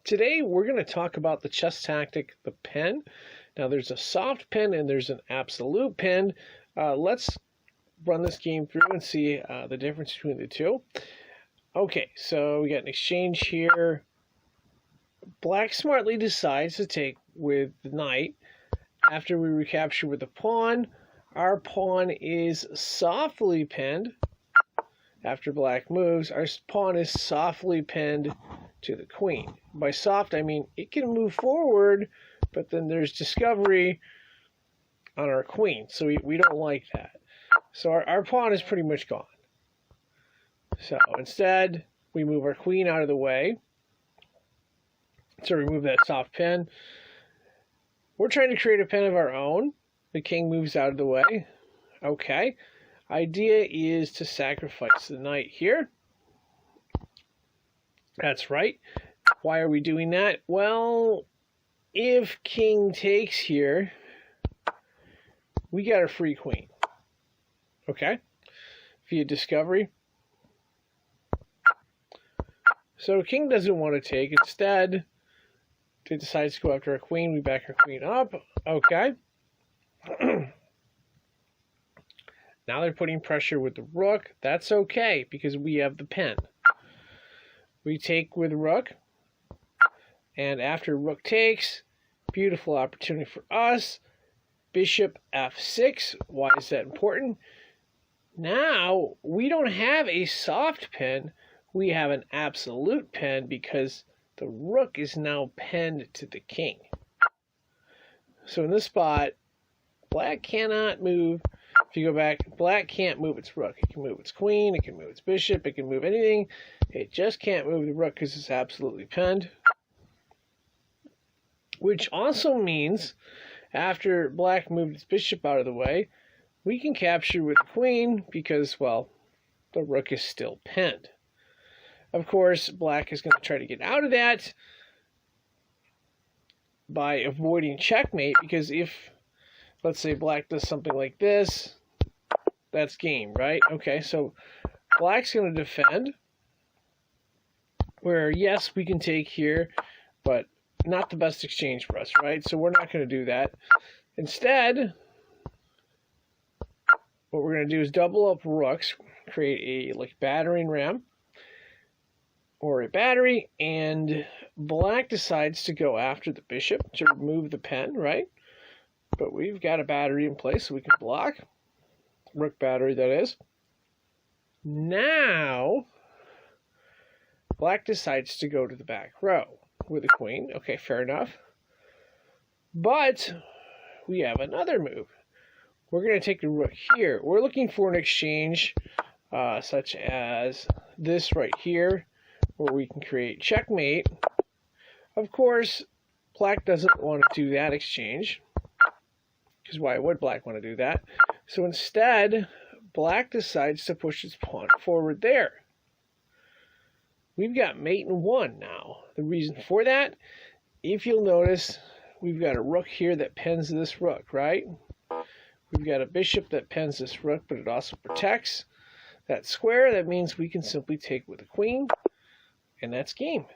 Today we're going to talk about the chess tactic, the pen. Now there's a soft pen and there's an absolute pen. Let's run this game through and see the difference between the two. Okay, so we got an exchange here. Black smartly decides to take with the knight. After we recapture with the pawn, our pawn is softly pinned. After black moves, our pawn is softly pinned to the queen. By soft, I mean it can move forward, but then there's discovery on our queen, so we don't like that. So our pawn is pretty much gone. So instead, we move our queen out of the way to remove that soft pin. We're trying to create a pin of our own. The king moves out of the way. Okay. Idea is to sacrifice the knight here. That's right. Why are we doing that? Well, if king takes here, we got a free queen. Okay? Via discovery. So king doesn't want to take. Instead, they decide to go after our queen. We back our queen up. Okay. Now they're putting pressure with the rook. That's okay, because we have the pen. We take with rook. And after rook takes, beautiful opportunity for us. Bishop f6. Why is that important? Now, we don't have a soft pen. We have an absolute pen because the rook is now pinned to the king. So in this spot, black cannot move. If you go back, black can't move its rook. It can move its queen, it can move its bishop, it can move anything. It just can't move the rook because it's absolutely pinned. Which also means, after black moved its bishop out of the way, we can capture with the queen because, well, the rook is still pinned. Of course, black is going to try to get out of that by avoiding checkmate, because if, let's say, black does something like this, that's game, right? Okay, so black's going to defend, where, yes, we can take here, but not the best exchange for us, right? So we're not going to do that. Instead, what we're going to do is double up rooks, create a battering ram, or a battery, and black decides to go after the bishop to remove the pen, right? But we've got a battery in place, so we can block. Rook battery, that is. Now, black decides to go to the back row with the queen. Okay, fair enough. But we have another move. We're going to take the rook here. We're looking for an exchange such as this right here, where we can create checkmate. Of course, black doesn't want to do that exchange, because why would black want to do that? So instead, black decides to push its pawn forward there. We've got mate in one now. The reason for that, if you'll notice, we've got a rook here that pins this rook, right? We've got a bishop that pins this rook, but it also protects that square. That means we can simply take with a queen, and that's game.